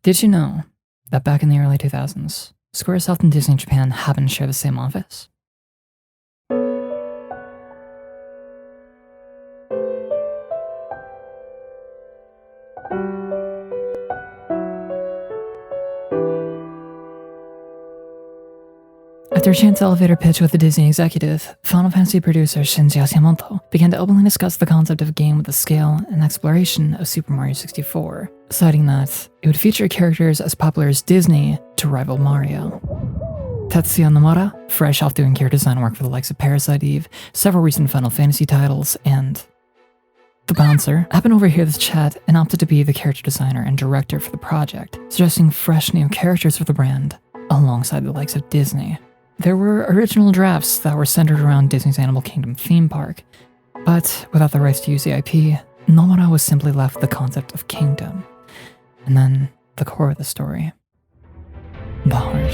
Did you know that back in the early 2000s, Squaresoft and Disney Japan happened to share the same office? After a chance elevator pitch with the Disney executive, Final Fantasy producer Shinji Hashimoto began to openly discuss the concept of a game with the scale and exploration of Super Mario 64, citing that it would feature characters as popular as Disney to rival Mario. Tetsuya Nomura, fresh off doing character design work for the likes of Parasite Eve, several recent Final Fantasy titles, and the bouncer, happened to overhear this chat and opted to be the character designer and director for the project, suggesting fresh new characters for the brand alongside the likes of Disney. There were original drafts that were centered around Disney's Animal Kingdom theme park, but without the rights to use the IP, Nomura was simply left with the concept of Kingdom. And then the core of the story. The heart.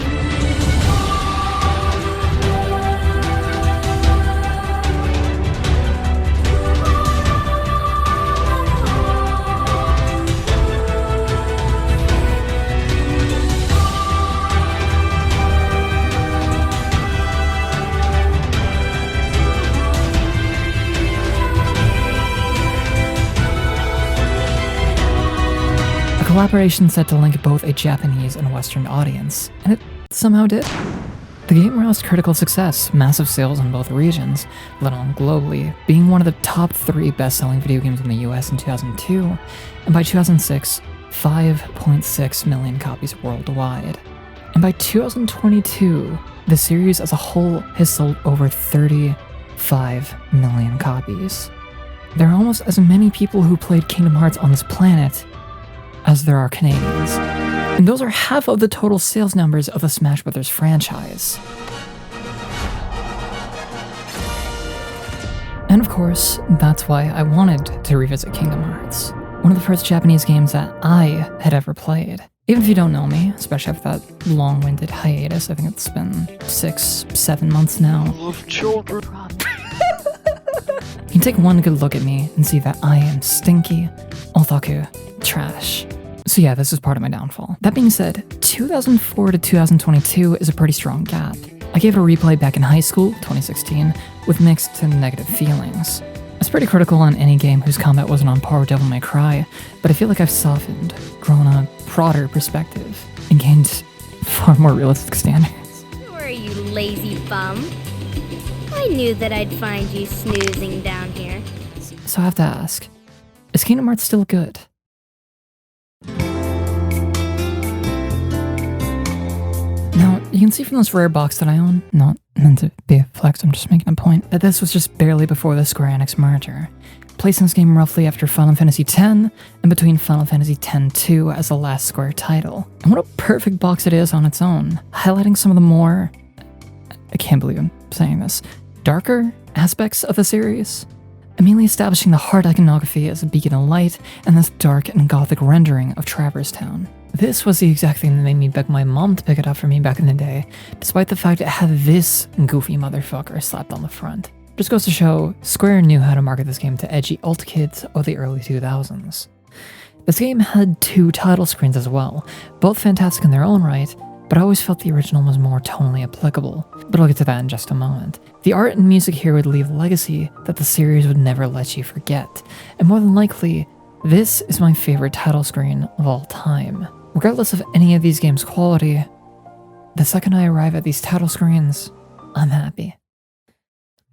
Collaboration set to link both a Japanese and Western audience, and it somehow did. The game roused critical success, massive sales in both regions, let alone globally, being one of the top 3 best-selling video games in the US in 2002, and by 2006, 5.6 million copies worldwide. And by 2022, the series as a whole has sold over 35 million copies. There are almost as many people who played Kingdom Hearts on this planet as there are Canadians. And those are half of the total sales numbers of the Smash Bros. Franchise. And of course, that's why I wanted to revisit Kingdom Hearts, one of the first Japanese games that I had ever played. Even if you don't know me, especially after that long-winded hiatus, I think it's been 6-7 months now. I love children. You can take one good look at me and see that I am stinky, otaku, trash. So yeah, this is part of my downfall. That being said, 2004 to 2022 is a pretty strong gap. I gave it a replay back in high school, 2016, with mixed to negative feelings. I was pretty critical on any game whose combat wasn't on par with Devil May Cry, but I feel like I've softened, grown a broader perspective, and gained far more realistic standards. Who are you, lazy bum? I knew that I'd find you snoozing down here. So I have to ask, is Kingdom Hearts still good? Now, you can see from this rare box that I own, not meant to be a flex, I'm just making a point, that this was just barely before the Square Enix merger, placing this game roughly after Final Fantasy X and between Final Fantasy X-2 as the last Square title. And what a perfect box it is on its own, highlighting some of the more, I can't believe I'm saying this, darker aspects of the series. Immediately establishing the heart iconography as a beacon of light and this dark and gothic rendering of Traverse Town. This was the exact thing that made me beg my mom to pick it up for me back in the day, despite the fact it had this goofy motherfucker slapped on the front. Just goes to show, Square knew how to market this game to edgy alt kids of the early 2000s. This game had 2 title screens as well, both fantastic in their own right, but I always felt the original was more tonally applicable, but I'll get to that in just a moment. The art and music here would leave a legacy that the series would never let you forget, and more than likely, this is my favorite title screen of all time. Regardless of any of these games' quality, the second I arrive at these title screens, I'm happy.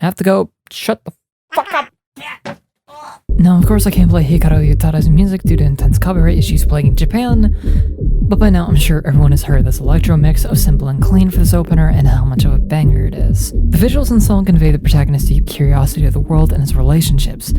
I have to go, shut the fuck up! Now, of course, I can't play Hikaru Utada's music due to intense copyright issues plaguing Japan, but by now I'm sure everyone has heard this electro mix of simple and clean for this opener and how much of a banger it is. The visuals and song convey the protagonist's deep curiosity of the world and its relationships,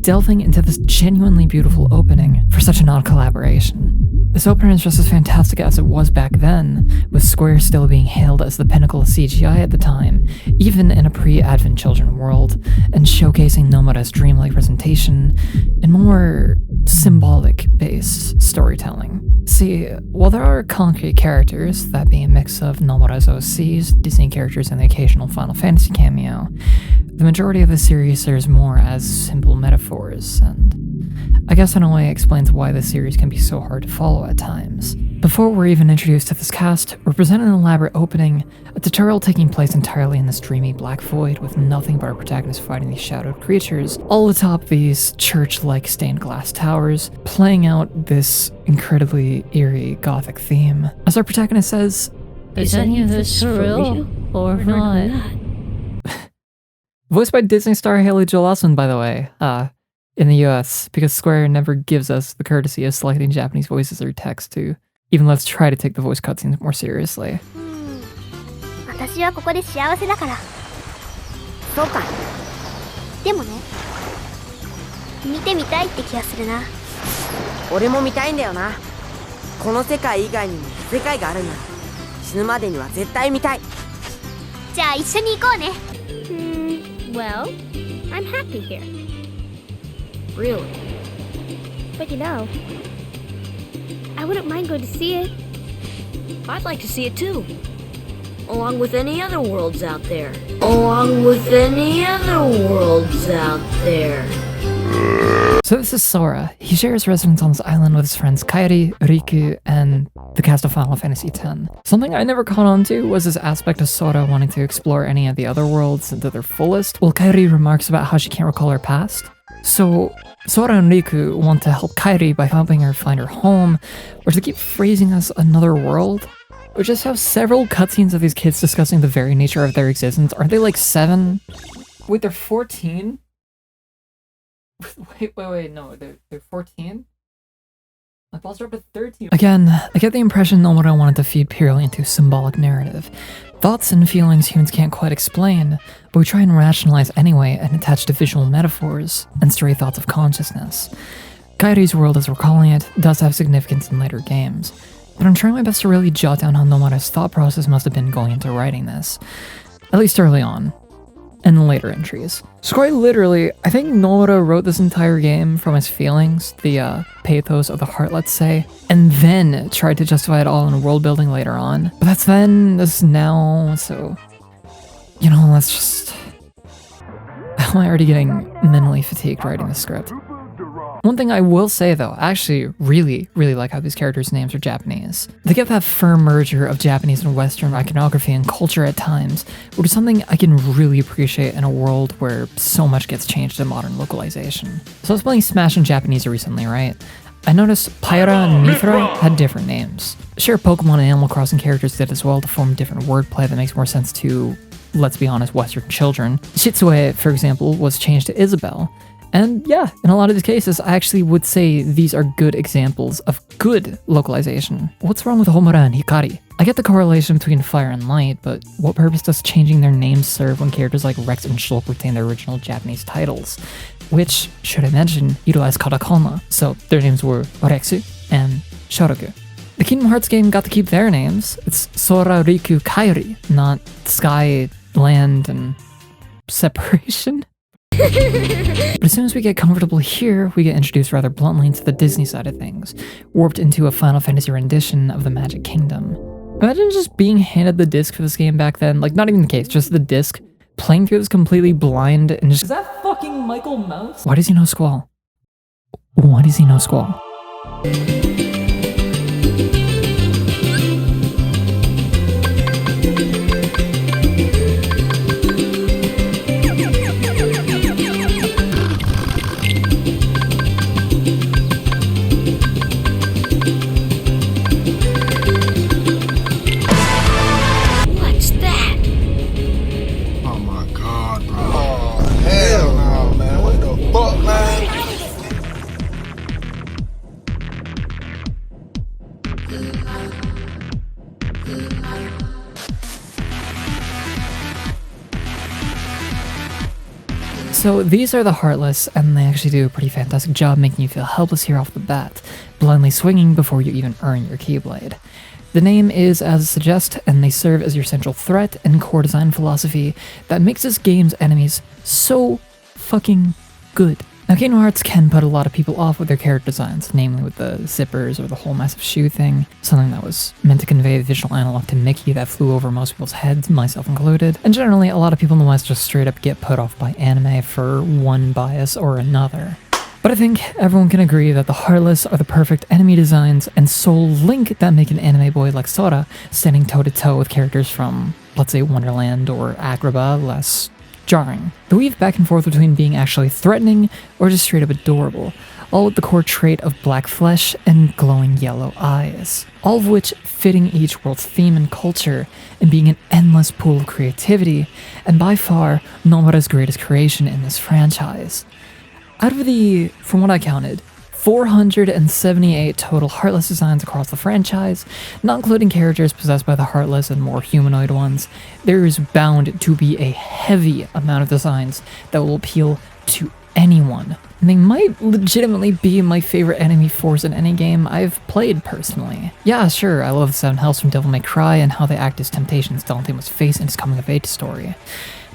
delving into this genuinely beautiful opening for such an odd collaboration. This opener is just as fantastic as it was back then, with Square still being hailed as the pinnacle of CGI at the time, even in a pre-Advent Children world, and showcasing Nomura's dreamlike presentation and more symbolic-based storytelling. See, while there are concrete characters, that being a mix of Nomura's OCs, Disney characters, and the occasional Final Fantasy cameo, the majority of the series serves more as simple metaphors, and I guess in a way explains why the series can be so hard to follow at times. But Before we're even introduced to this cast, we're presented an elaborate opening, a tutorial taking place entirely in this dreamy black void with nothing but our protagonist fighting these shadowed creatures, all atop these church-like stained glass towers, playing out this incredibly eerie gothic theme. As our protagonist says, "Is any of this for real or not?" Voiced by Disney star Haley Joel Osment, by the way, in the US, because Square never gives us the courtesy of selecting Japanese voices or text to even let's try to take the voice cutscenes more seriously. 私はここで幸せだから。そうか。でもね、見てみたいって気がするな。俺も見たいんだよな。この世界以外にも世界があるんだ。死ぬまでには絶対見たい。じゃあ一緒に行こうね。Well, I'm happy here. Really? But you know, I wouldn't mind going to see it. I'd like to see it too. Along with any other worlds out there. Along with any other worlds out there. So this is Sora. He shares residence on this island with his friends Kairi, Riku, and the cast of Final Fantasy X. Something I never caught on to was this aspect of Sora wanting to explore any of the other worlds to their fullest, while Kairi remarks about how she can't recall her past. So Sora and Riku want to help Kairi by helping her find her home, or to keep phrasing as another world. We just have several cutscenes of these kids discussing the very nature of their existence. Aren't they like 7? Wait, they're 14? Wait, no, they're 14? My balls are up at 13. Again, I get the impression Nomura wanted to feed purely into symbolic narrative. Thoughts and feelings humans can't quite explain, but we try and rationalize anyway and attach to visual metaphors and stray thoughts of consciousness. Kairi's world, as we're calling it, does have significance in later games, but I'm trying my best to really jot down how Nomura's thought process must have been going into writing this, at least early on, and the later entries. So quite literally, I think Nomura wrote this entire game from his feelings, the pathos of the heart, let's say, and then tried to justify it all in world building later on. But that's then, this is now, so, you know, let's just... How am I already getting mentally fatigued writing this script? One thing I will say though, I actually really like how these characters' names are Japanese. They get that firm merger of Japanese and Western iconography and culture at times, which is something I can really appreciate in a world where so much gets changed in modern localization. So I was playing Smash in Japanese recently, right? I noticed Pyra and Mithra had different names. Sure, Pokemon and Animal Crossing characters did as well to form different wordplay that makes more sense to, let's be honest, Western children. Shitsue, for example, was changed to Isabelle. And yeah, in a lot of these cases, I actually would say these are good examples of good localization. What's wrong with Homura and Hikari? I get the correlation between fire and light, but what purpose does changing their names serve when characters like Rex and Shulk retain their original Japanese titles? Which, should I mention, utilize katakana, so their names were Rexu and Shotoku. The Kingdom Hearts game got to keep their names. It's Sora, Riku, Kairi, not Sky, Land, and Separation. But as soon as we get comfortable here, we get introduced rather bluntly into the Disney side of things, warped into a Final Fantasy rendition of the Magic Kingdom. Imagine just being handed the disc for this game back then, like not even the case, just the disc, playing through this completely blind and just— Is that fucking Michael Mouse? Why does he know Squall? Why does he know Squall? So these are the Heartless, and they actually do a pretty fantastic job making you feel helpless here off the bat, blindly swinging before you even earn your Keyblade. The name is as it suggests, and they serve as your central threat and core design philosophy that makes this game's enemies so fucking good. Now, Kingdom Hearts can put a lot of people off with their character designs, namely with the zippers or the whole massive shoe thing, something that was meant to convey the visual analog to Mickey that flew over most people's heads, myself included. And generally, a lot of people in the West just straight up get put off by anime for one bias or another. But I think everyone can agree that the Heartless are the perfect enemy designs and soul link that make an anime boy like Sora standing toe-to-toe with characters from, let's say, Wonderland or Agrabah less jarring. The weave back and forth between being actually threatening or just straight up adorable, all with the core trait of black flesh and glowing yellow eyes, all of which fitting each world's theme and culture and being an endless pool of creativity, and by far Nomura's greatest creation in this franchise. Out of the, from what I counted, 478 total Heartless designs across the franchise, not including characters possessed by the Heartless and more humanoid ones, there is bound to be a heavy amount of designs that will appeal to anyone. And they might legitimately be my favorite enemy force in any game I've played personally. Yeah, sure, I love the 7 Hells from Devil May Cry and how they act as temptations Dante must face in his coming-of-age story.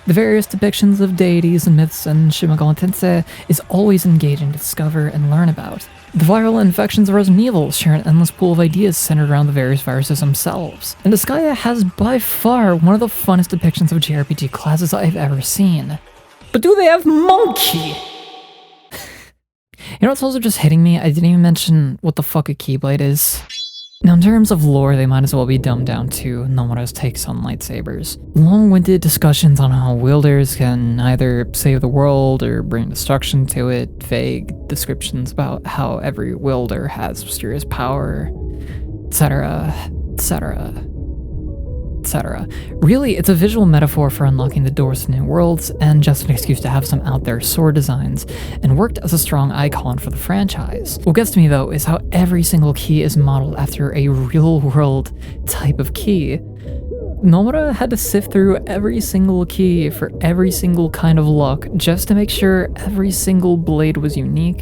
The various depictions of deities and myths and Shimagon Tensei is always engaging to discover and learn about. The viral infections of Resident Evil share an endless pool of ideas centered around the various viruses themselves. And Disgaea has by far one of the funnest depictions of JRPG classes I've ever seen. But do they have monkey? You know what's also just hitting me? I didn't even mention what the fuck a Keyblade is. Now, in terms of lore, they might as well be dumbed down to Nomura's takes on lightsabers. Long-winded discussions on how wielders can either save the world or bring destruction to it, vague descriptions about how every wielder has mysterious power, etc., etc., etc. Really, it's a visual metaphor for unlocking the doors to new worlds, and just an excuse to have some out there sword designs, and worked as a strong icon for the franchise. What gets to me though is how every single key is modeled after a real-world type of key. Nomura had to sift through every single key for every single kind of luck just to make sure every single blade was unique,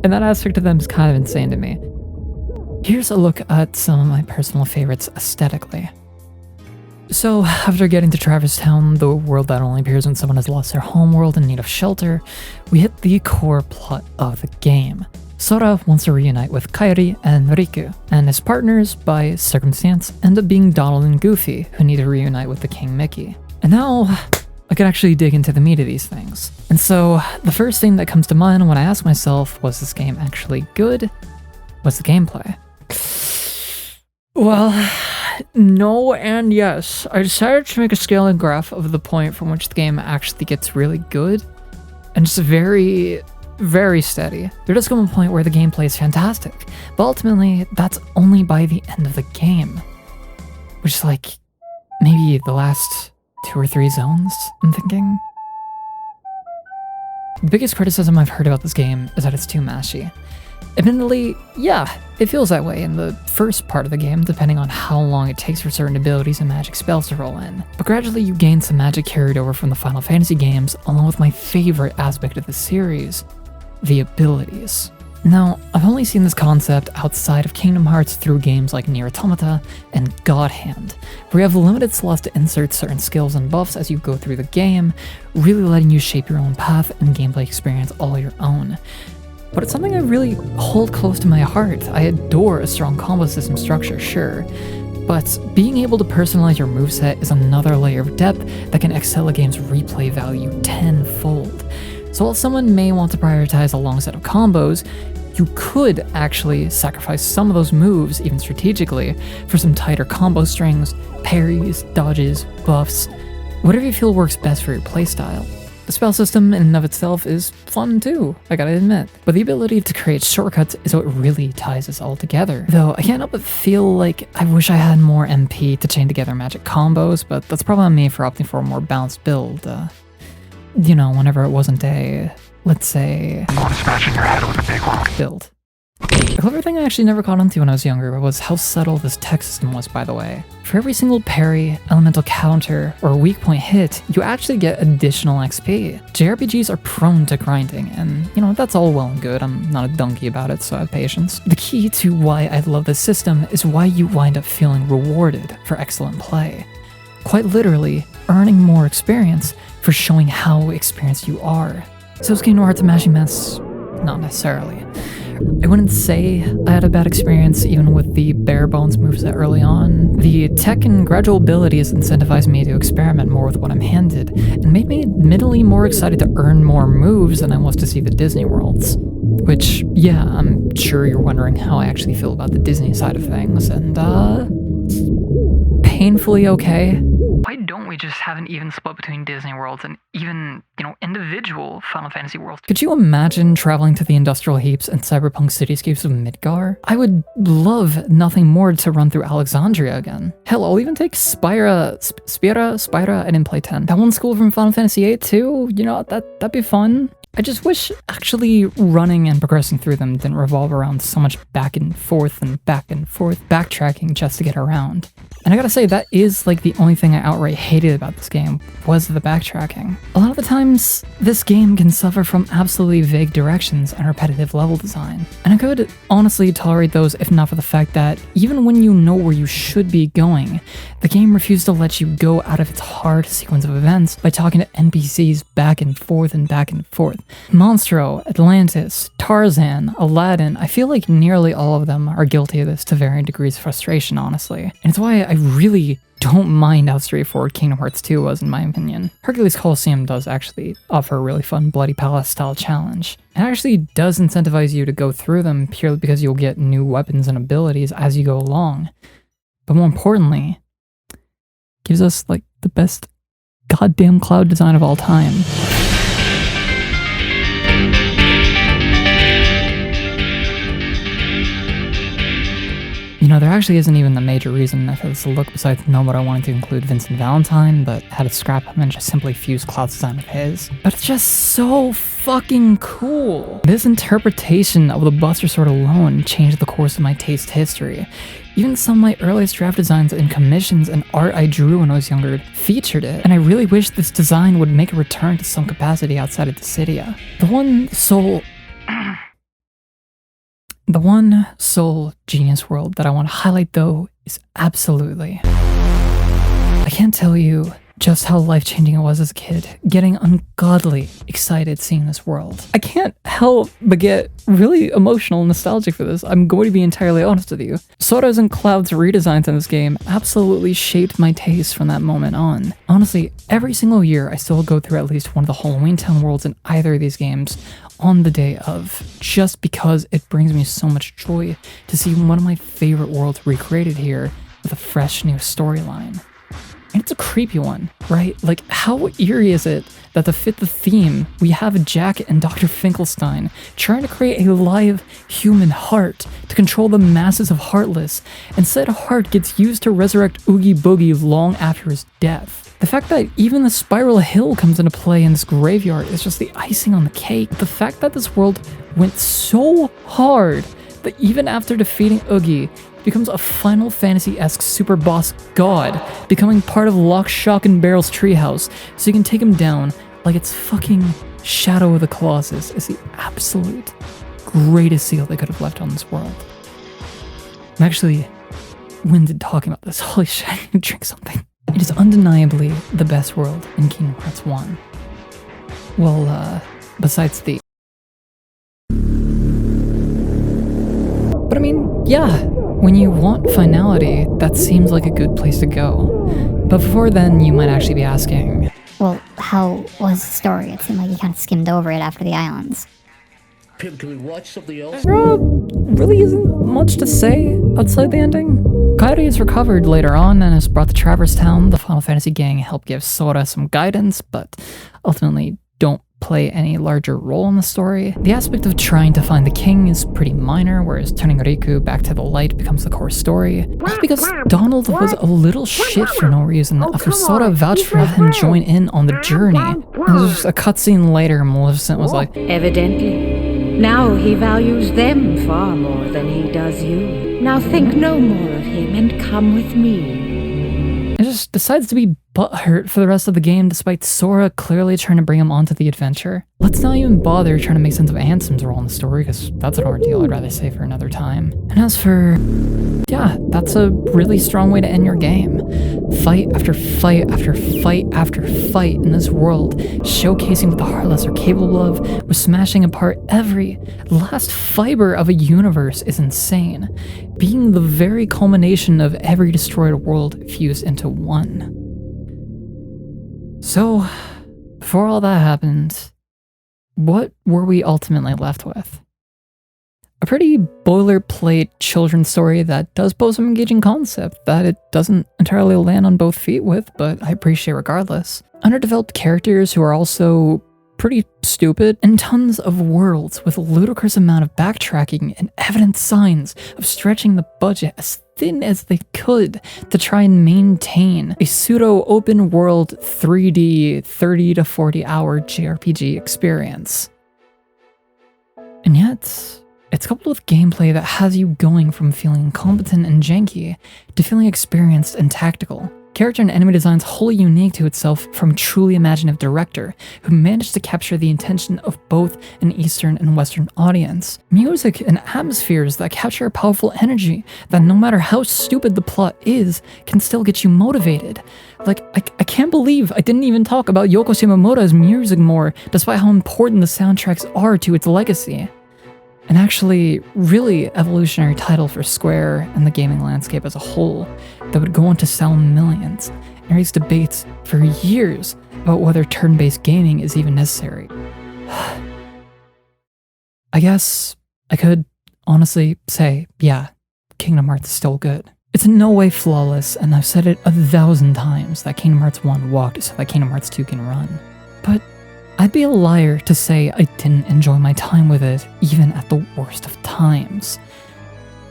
and that aspect of them is kind of insane to me. Here's a look at some of my personal favorites aesthetically. So, after getting to Traverse Town, the world that only appears when someone has lost their homeworld in need of shelter, we hit the core plot of the game. Sora wants to reunite with Kairi and Riku, and his partners, by circumstance, end up being Donald and Goofy, who need to reunite with the King Mickey. And now, I can actually dig into the meat of these things. And so, the first thing that comes to mind when I ask myself, was this game actually good? Was the gameplay? Well, no and yes. I decided to make a scaling graph of the point from which the game actually gets really good, and just very, very steady. There does come a point where the gameplay is fantastic, but ultimately, that's only by the end of the game. Which is like, maybe the last 2 or 3 zones, I'm thinking. The biggest criticism I've heard about this game is that it's too mashy. Admittedly, yeah, it feels that way in the first part of the game, depending on how long it takes for certain abilities and magic spells to roll in. But gradually you gain some magic carried over from the Final Fantasy games, along with my favorite aspect of the series, the abilities. Now, I've only seen this concept outside of Kingdom Hearts through games like Nier Automata and God Hand, where you have limited slots to insert certain skills and buffs as you go through the game, really letting you shape your own path and gameplay experience all your own. But it's something I really hold close to my heart. I adore a strong combo system structure, sure, but being able to personalize your moveset is another layer of depth that can excel a game's replay value tenfold. So while someone may want to prioritize a long set of combos, you could actually sacrifice some of those moves, even strategically, for some tighter combo strings, parries, dodges, buffs, whatever you feel works best for your playstyle. The spell system in and of itself is fun too, I gotta admit, but the ability to create shortcuts is what really ties us all together. Though I can't help but feel like I wish I had more MP to chain together magic combos, but that's probably on me for opting for a more balanced build. You know, whenever it wasn't a, let's say, You want to smash in your head with a big rock. build. A clever thing I actually never caught onto when I was younger was how subtle this tech system was, by the way. For every single parry, elemental counter, or weak point hit, you actually get additional XP. JRPGs are prone to grinding, and you know, that's all well and good. I'm not a donkey about it, so I have patience. The key to why I love this system is why you wind up feeling rewarded for excellent play. Quite literally, earning more experience for showing how experienced you are. So is Kingdom Hearts a mashy mess? Not necessarily. I wouldn't say I had a bad experience even with the bare bones moveset early on. The tech and gradual abilities incentivized me to experiment more with what I'm handed, and made me admittedly more excited to earn more moves than I was to see the Disney worlds. Which, yeah, I'm sure you're wondering how I actually feel about the Disney side of things, and painfully okay. Why don't we just have an even split between Disney worlds and even, individual Final Fantasy worlds? Could you imagine traveling to the industrial heaps and cyberpunk cityscapes of Midgar? I would love nothing more to run through Alexandria again. Hell, I'll even take Spira, I didn't play 10. That one school from Final Fantasy 8 too, that'd be fun. I just wish actually running and progressing through them didn't revolve around so much back and forth backtracking just to get around. And I gotta say, that is like the only thing I outright hated about this game, was the backtracking. A lot of the times, this game can suffer from absolutely vague directions and repetitive level design. And I could honestly tolerate those if not for the fact that even when you know where you should be going, the game refused to let you go out of its hard sequence of events by talking to NPCs back and forth. Monstro, Atlantis, Tarzan, Aladdin, I feel like nearly all of them are guilty of this to varying degrees of frustration, honestly. And it's why I really don't mind how straightforward Kingdom Hearts 2 was, in my opinion. Hercules Coliseum does actually offer a really fun Bloody Palace style challenge. It actually does incentivize you to go through them purely because you'll get new weapons and abilities as you go along. But more importantly, gives us like the best goddamn cloud design of all time. There actually isn't even a major reason for this look besides nobody wanted to include Vincent Valentine, but had to scrap him and just simply fuse Cloud's design with his. But it's just so fucking cool. This interpretation of the Buster Sword alone changed the course of my taste history. Even some of my earliest draft designs and commissions and art I drew when I was younger featured it, and I really wish this design would make a return to some capacity outside of Dissidia. The one sole genius world that I want to highlight though is absolutely. I can't tell you just how life-changing it was as a kid, getting ungodly excited seeing this world. I can't help but get really emotional and nostalgic for this. I'm going to be entirely honest with you. Sora's and Cloud's redesigns in this game absolutely shaped my taste from that moment on. Honestly, every single year I still go through at least one of the HalloweenTown worlds in either of these games on the day of, just because it brings me so much joy to see one of my favorite worlds recreated here with a fresh new storyline. And it's a creepy one, right? Like, how eerie is it that to fit the theme, we have Jack and Dr. Finkelstein trying to create a live human heart to control the masses of Heartless, and said heart gets used to resurrect Oogie Boogie long after his death. The fact that even the Spiral Hill comes into play in this graveyard is just the icing on the cake. The fact that this world went so hard that even after defeating Oogie, becomes a Final Fantasy-esque super boss god, becoming part of Lock, Shock, and Barrel's treehouse, so you can take him down like it's fucking Shadow of the Colossus, is the absolute greatest seal they could have left on this world. I'm actually winded talking about this. Holy shit, I need to drink something. It is undeniably the best world in Kingdom Hearts 1. Well, besides the... But I mean, yeah, when you want finality, that seems like a good place to go. But before then, you might actually be asking... Well, how was the story? It seemed like you kind of skimmed over it after the islands. Can we watch something else? Really isn't much to say outside the ending. Kairi is recovered later on and is brought to Traverse Town. The Final Fantasy gang help give Sora some guidance, but ultimately don't play any larger role in the story. The aspect of trying to find the king is pretty minor, whereas turning Riku back to the light becomes the core story. That's because Donald was a little shit for no reason after Sora vouched for him join in on the journey. And there's just a cutscene later, Maleficent was like, Evidently. Now he values them far more than he does you. Now think no more of him and come with me. and just decides to be butthurt for the rest of the game despite Sora clearly trying to bring him onto the adventure. Let's not even bother trying to make sense of Ansem's role in the story, because that's an ordeal I'd rather save for another time. And as for... yeah, that's a really strong way to end your game. Fight after fight after fight after fight in this world, showcasing what the Heartless are capable of, with smashing apart every last fiber of a universe is insane, being the very culmination of every destroyed world fused into one. So, before all that happened, what were we ultimately left with? A pretty boilerplate children's story that does pose some engaging concept that it doesn't entirely land on both feet with, but I appreciate regardless. Underdeveloped characters who are also pretty stupid, and tons of worlds with a ludicrous amount of backtracking and evident signs of stretching the budget as thin as they could to try and maintain a pseudo open world 3D 30 to 40 hour JRPG experience. And yet, it's coupled with gameplay that has you going from feeling incompetent and janky to feeling experienced and tactical. Character and enemy designs wholly unique to itself from a truly imaginative director who managed to capture the intention of both an Eastern and Western audience. Music and atmospheres that capture a powerful energy that no matter how stupid the plot is, can still get you motivated. Like, I can't believe I didn't even talk about Yoko Shimomura's music more, despite how important the soundtracks are to its legacy. An actually really evolutionary title for Square and the gaming landscape as a whole that would go on to sell millions and raise debates for years about whether turn-based gaming is even necessary. I guess I could honestly say, yeah, Kingdom Hearts is still good. It's in no way flawless, and I've said it 1,000 times that Kingdom Hearts 1 walked so that Kingdom Hearts 2 can run. But I'd be a liar to say I didn't enjoy my time with it, even at the worst of times.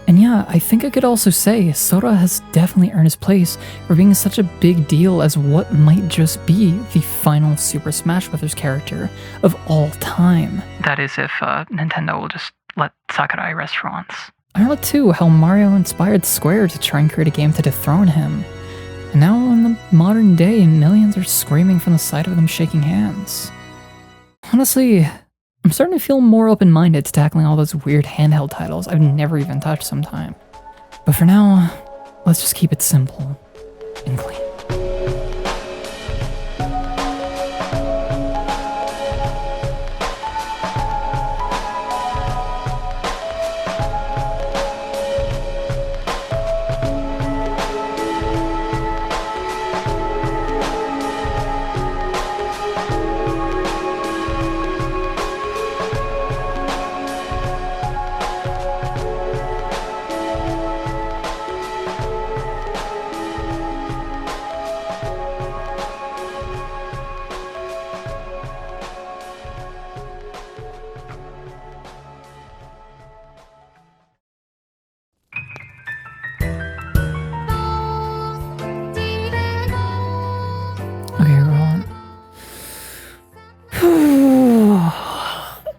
And yeah, I think I could also say Sora has definitely earned his place for being such a big deal as what might just be the final Super Smash Bros. Character of all time. That is if Nintendo will just let Sakurai rest for once. I love too how Mario inspired Square to try and create a game to dethrone him. And now in the modern day, millions are screaming from the sight of them shaking hands. Honestly, I'm starting to feel more open-minded to tackling all those weird handheld titles I've never even touched sometime. But for now, let's just keep it simple and clean.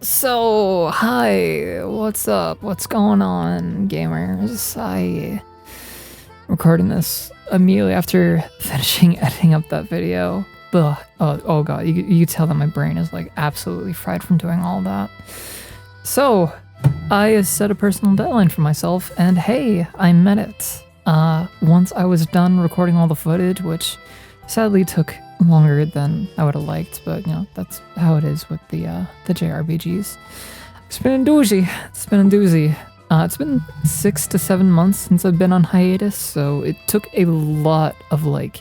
So, hi, what's up? What's going on, gamers? I recording this immediately after finishing editing up that video. Ugh. Oh god, you can tell that my brain is like absolutely fried from doing all that. So, I set a personal deadline for myself, and hey, I met it. Once I was done recording all the footage, which sadly took longer than I would have liked, but you know, that's how it is with the JRPGs. It's been a doozy. It's been 6 to 7 months since I've been on hiatus, so it took a lot of like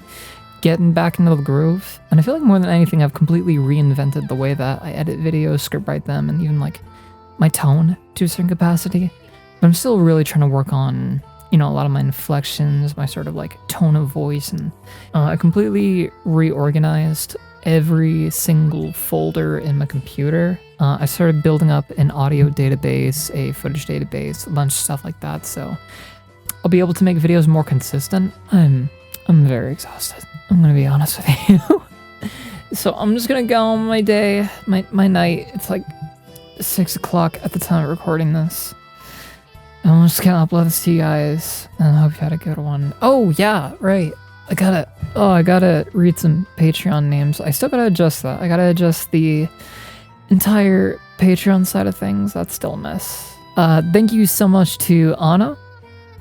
getting back into the groove, and I feel like more than anything I've completely reinvented the way that I edit videos, script write them, and even like my tone to a certain capacity. But I'm still really trying to work on, you know, a lot of my inflections, my sort of like tone of voice, and I completely reorganized every single folder in my computer. I started building up an audio database, a footage database, a bunch of stuff like that, so I'll be able to make videos more consistent. I'm very exhausted, I'm gonna be honest with you. So I'm just gonna go on my day, my night. It's like 6 o'clock at the time of recording this. I'm just gonna upload this to you guys, and I hope you had a good one. Oh yeah, right. I gotta read some Patreon names. I still gotta adjust that. I gotta adjust the entire Patreon side of things. That's still a mess. Thank you so much to Anna,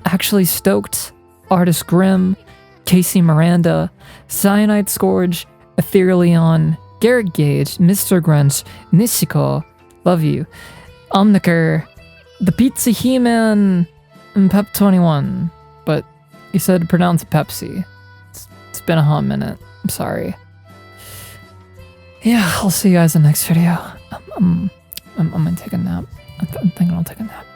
Actually Stoked, Artist Grimm, Casey Miranda, Cyanide Scourge, Ethereal, Garrett Gage, Mr. Grunch, Nishiko, love you, Omniker, the Pizza He-Man, and Pep21. But you said to pronounce it Pepsi. It's been a hot minute. I'm sorry. Yeah, I'll see you guys in the next video. I'm gonna take a nap. I'm thinking I'll take a nap.